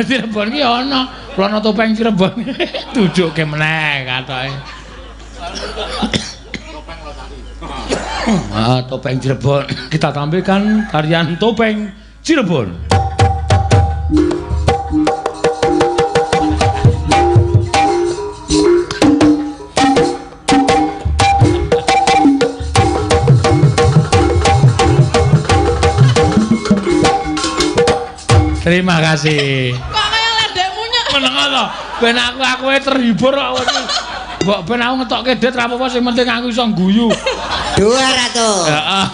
Cirebon ki ana, Klono Topeng Cirebon. Tujuke meneh katoke. Topeng Cirebon. Kita tampilkan tarian Topeng Cirebon. Terima kasih. Kok kaya ledekmu nyek. Meneng to. Ben aku terhibur kok. Mbok ben aku ngetokke det ra apa-apa sing penting aku iso guyu. 200. Heeh.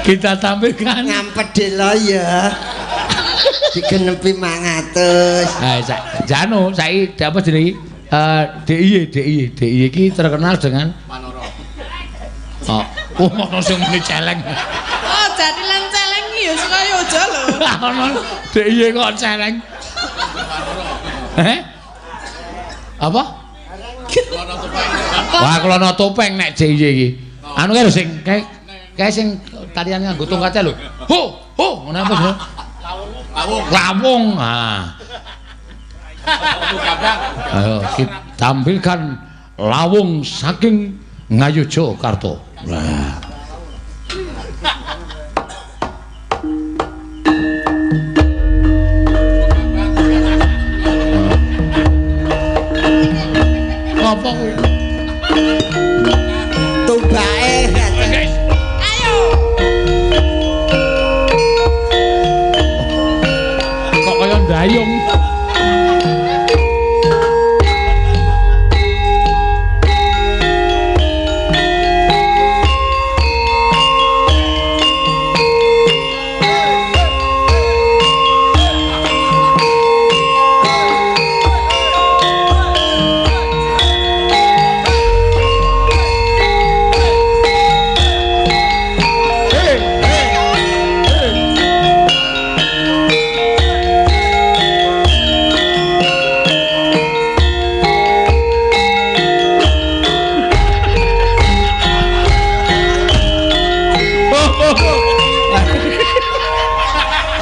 Kita tampilkan Ngampet lo ya. Digenepi 500. Jano saiki apa jenenge? DIY iki terkenal dengan Manoro. Oh, ono sing muni celeng. Oh, jadi lan celeng iki ya suka yo aja lho. Ono DIY kok celeng. Apa? Klono Topeng. Wah, Klono Topeng nek DIY iki. Anu kae lho sing kae sing tarian nganggo tongkate lho. Ho, ngono apa sih? Lawung. Ayo kita tampilkan lawung saking Ngayogyakarta. Nah. Apa kuwi? Tumbake. Ayo. Kok kaya ndayung.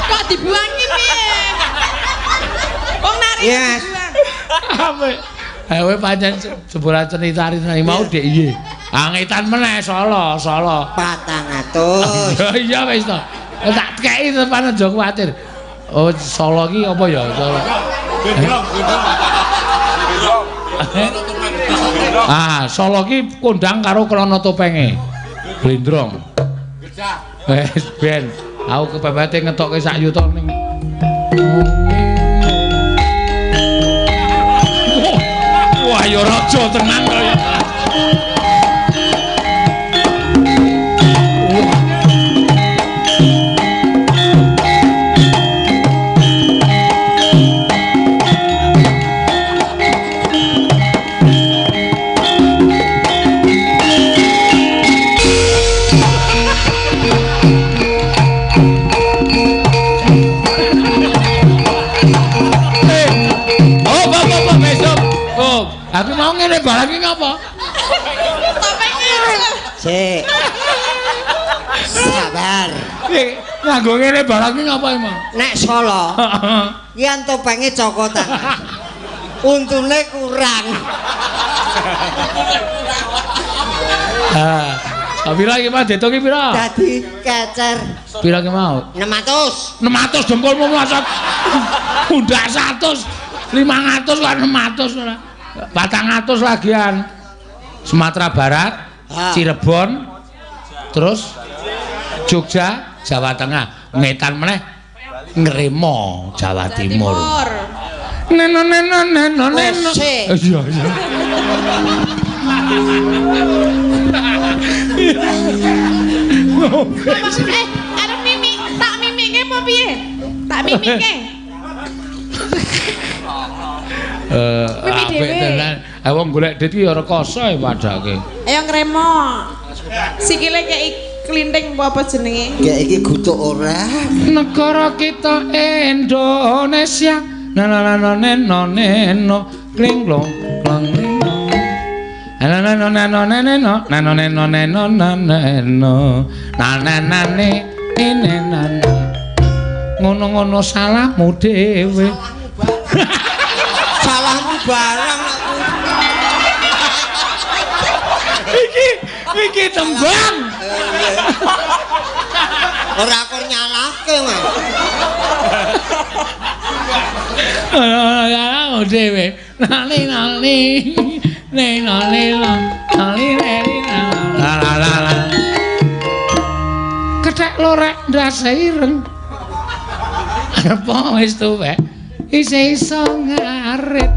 Kok dibuangi piye? Wong nari Yes. dibuang. Ayo pancen jebolan seni tari mau DIY. Angetan meneh Solo. 400. Iya wis to. Tak kei tepan aja kuwatir. Oh, Solo ki apa ya? Solo. Solo ki kondang karo Klono Topenge. Blindrong. Wis ben aku kepepete ngetokke sak yuta ning. Wah, ya raja tenan kaya. Aku mau ngene barang iki ngapa? Topengnya. Sik. Sabar. Nganggo ngene barang iki ngapa emang? Nek Solo, ki topenge cokotan. Untune kurang. Pira iki Mas Deto ki pira? Dadi kecer. Pira ki mau? 600. 600 dengkulmu mlasak. Undak 100. 500 kok 600 ora. 400 lagian. Sumatera Barat, Cirebon, terus Jogja, Jawa Tengah, ngetan meneh Ngremo, Jawa Timur. Neno. Iya. Arep mimik, tak mimike apa piye? Tak mimike. Apik tenan. Wong golek dit ki ya rekoso e padake. Ayo ngremo. Sikile kei klinting apa jenenge? Ya iki gutuk ora. Negara kita Indonesia. Nano klinglong klang. Ngono-ngono salahmu dhewe. Salahmu barang Iki tembang. ora kok nyalahke Mas. Salahmu dhewe. Nali. Kethek lorek ndase ireng. Apa wis tuwek iso ngarit.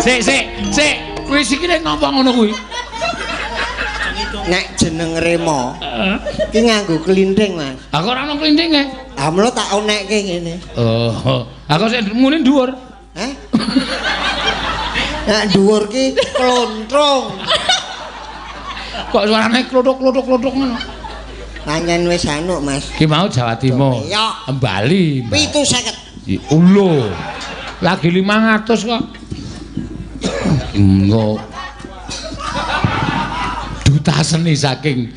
Sik. Wis iki nek ngomong ngono kuwi. Nek jeneng Remo. Ki nganggo klinting, Mas. Aku ora ono klintinge. Ah mula tak onekke ngene. Oh, aku sik muni dhuwur. Heh. Nek dhuwur ki klontrong. Kok suarane klothok-klothok ngono. Pancen wis anu, Mas. Ki mau Jawa Timur. Iya. Bali. 750. Ulo. Lagi 500 kok. Engko. Duta seni saking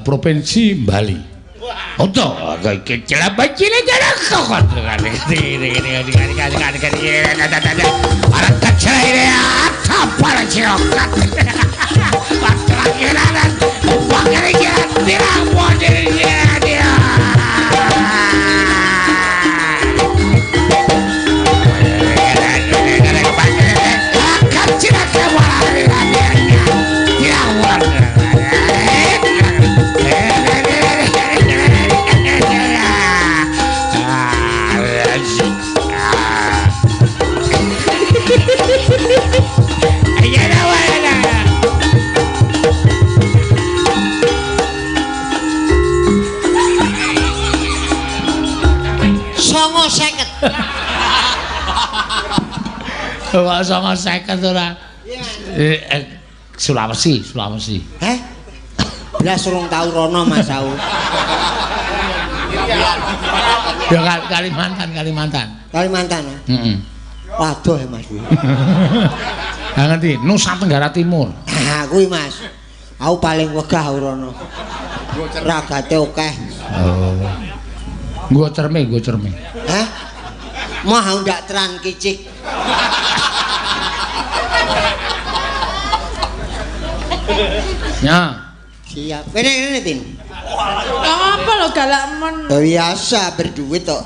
provinsi Bali. Oto, iki celaba cilik kok. Para kacire apa para ciokat. Patrakiran. Pakirnya tidak modelnya dia. Kok 50 ora? Sulawesi. Heh? Blas urung tau rono Mas aku. Ya Kalimantan. Kalimantan. Heeh. Waduh Mas. Ha ngerti, Nusa Tenggara Timur. Ah kuwi Mas. Aku paling wegah rono. Ragate akeh. Oh. Nggo cerme. Hah? Mah ndak teran kicik. Ya. Siap. Kene Tin. Apa lo galak men? Biasa berduit tok.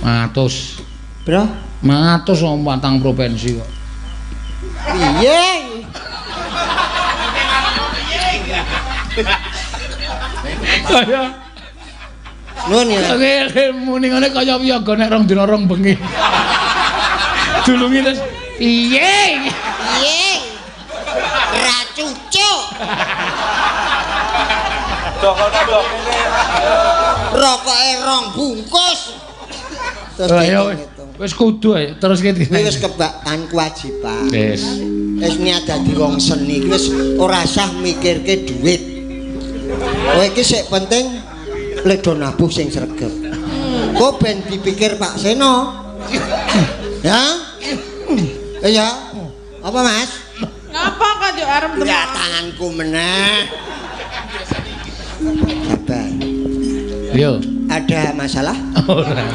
100. Bro, 100 wong patang provinsi kok. piye? Kaya Nun ya. oke muni ngene kaya wiyaga nek rong dina rong bengi. Dulungi terus piye? Piye? Ra cucuk. Rokoke rong bungkus. Terus Ayo dihitung. wis kudu ae terus kene. Kuwi wis kebakan kewajiban. Wis. Wis niat dadi wong seni iki wis ora usah mikirke dhuwit. Kowe iki sik penting ledo nabuh sing sregep. Kok ben dipikir Pak Seno. Ya? Iya. Apa Mas? Ngapa kok yo arep Ya tanganku meneh. Sabar. Yo. Ada masalah? Ora.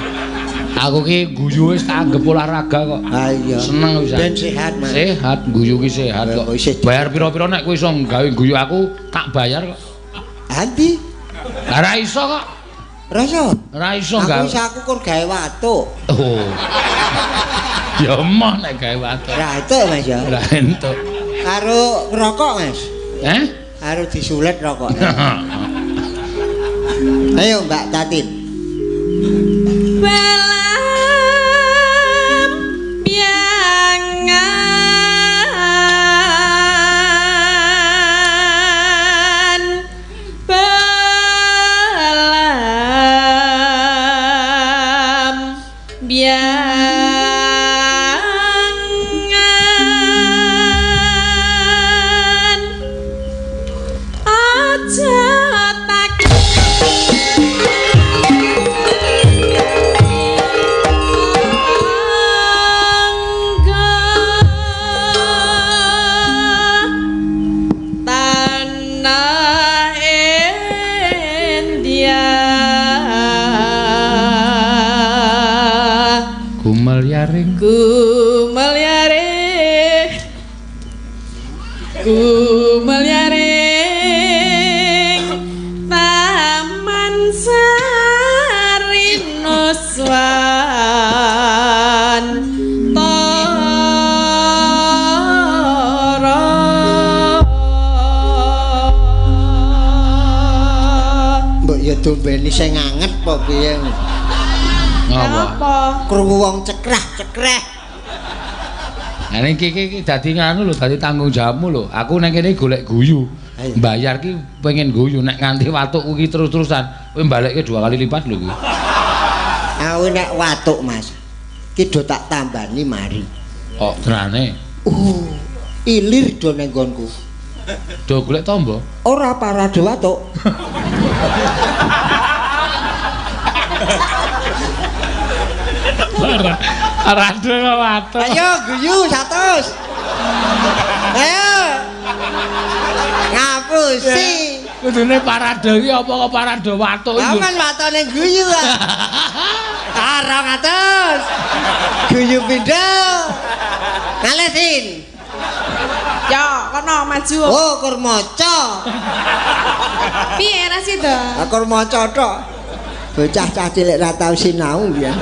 Aku ki guyu wis tak anggap olahraga kok. Ah iya. Seneng bisa. Ben sehat, Mas. Sehat, guyu ki sehat kok. Bayar pira-pira nek kowe iso gawe guyu aku tak bayar kok. Andi, Ora iso kok. rasa? Ora iso Aku gawe. wis aku kur gawe watuk. Oh. Ya emoh nek gawe watuk. Ra itu Mas ya. Ora entuk. Karo ngerokok Mas. Karo disulet rokok. Ayo Mbak Tatin. Balam piangan Gumelyaring Taman Sari Nuswan Mbok ya dombeni sing anget apa piye? Apa? Krungu wong cekrah-cekreh. Nah ini iki dadi nganu lho, dadi tanggung jawabmu lho. Aku nang kene golek guyu. Ayo. Bayar ki pengen guyu nek nganti watukku ki terus-terusan. Kowe balekke 2 kali lipat lho kuwi. Aku nek watuk, Mas. Ki do tak tambani mari. Oh, tenane. Ilir do ning nggonku. Do golek tombo. Ora parade watuk. Rada watuk. Ayo guyu 100. Ayo. Ngapusi. Kudune parade iki apa kok parade watuk iki? Aman watone guyu ah. 200. Guyu pindho. Ngalesin. Ya, kono maju. Oh, kur maca. Piye ra sida? Kur maca tok. Bocah cah cilik ra tau sinau ya.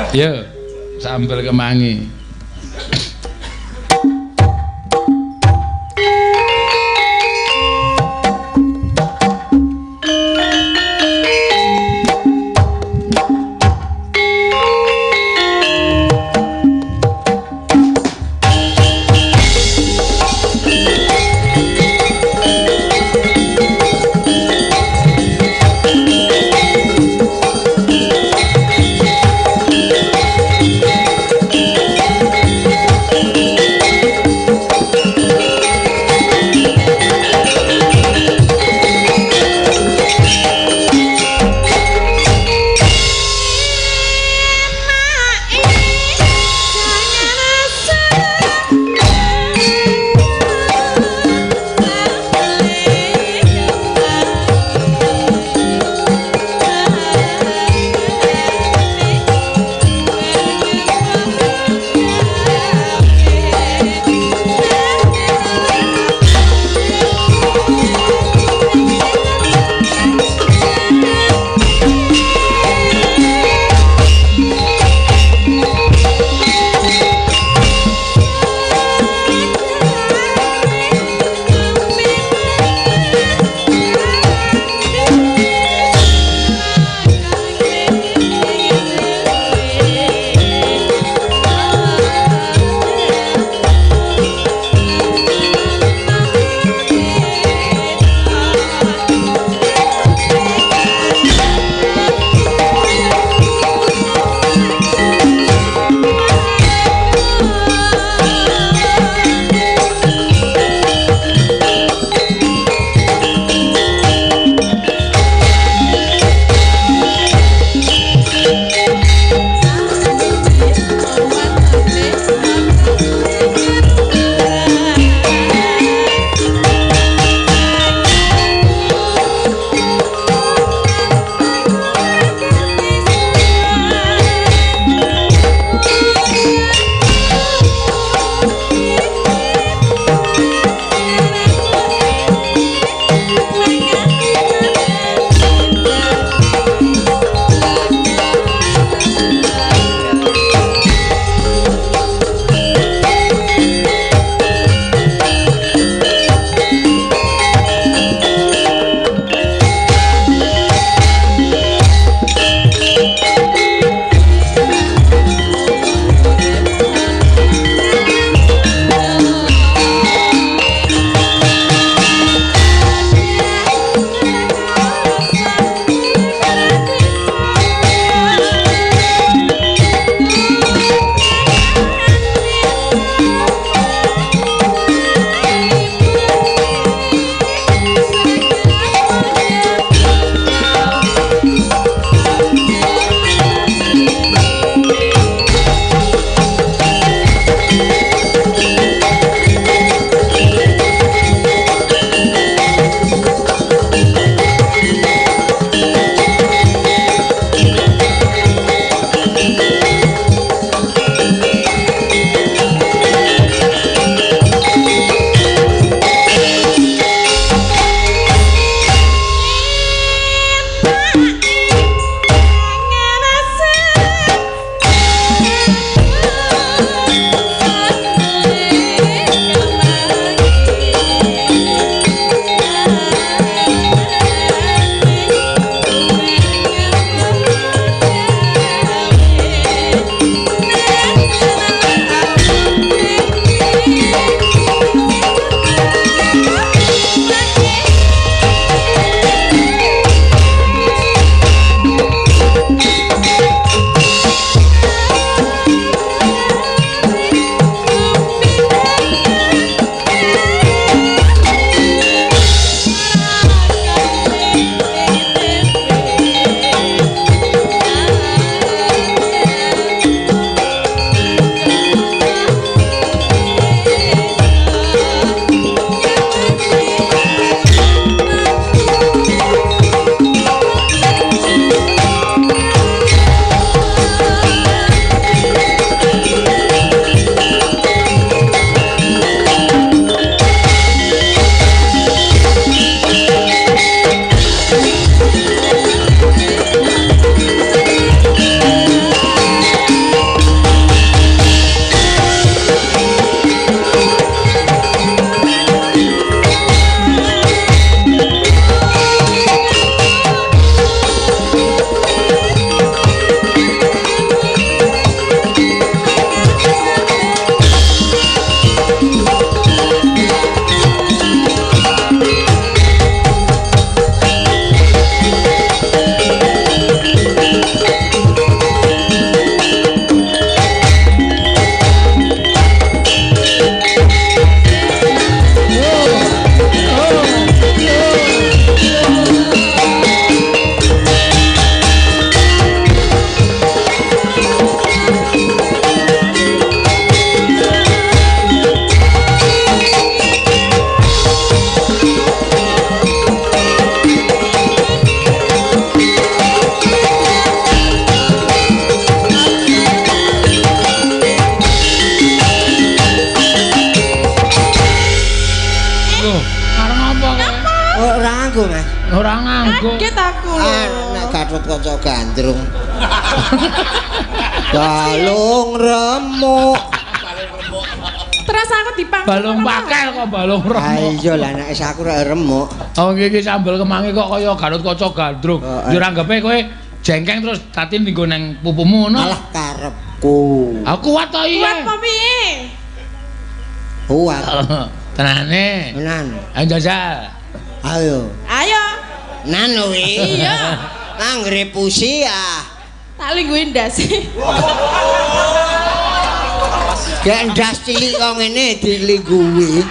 Yo, sambel kemangi. Loh, areng apa kowe? Ora nganggo, Mas. Ora nganggo. Kaget aku lho. Nek Gatot Kaca Gandrung. Balung remuk. Terus aku dipangku. Balung pakel kok balung Ha remuk. iya lah nek aku rek remuk. Oh iki sambel kemangi kok kaya Gatot Kaca Gandrung. Yo ora anggape kowe jengkeng terus tati nggo nang pupumu ngono. Malah karepku. Aku kuat to iya. Kuat apa piye? Kuat. Tenane. Tenan. Ayo jajal. Ayo. Ayo. Nan wi. Iya. Anggere pusi ah. Tak lingguin ndas. Gak ndas cilik kok ngene dilingguhi.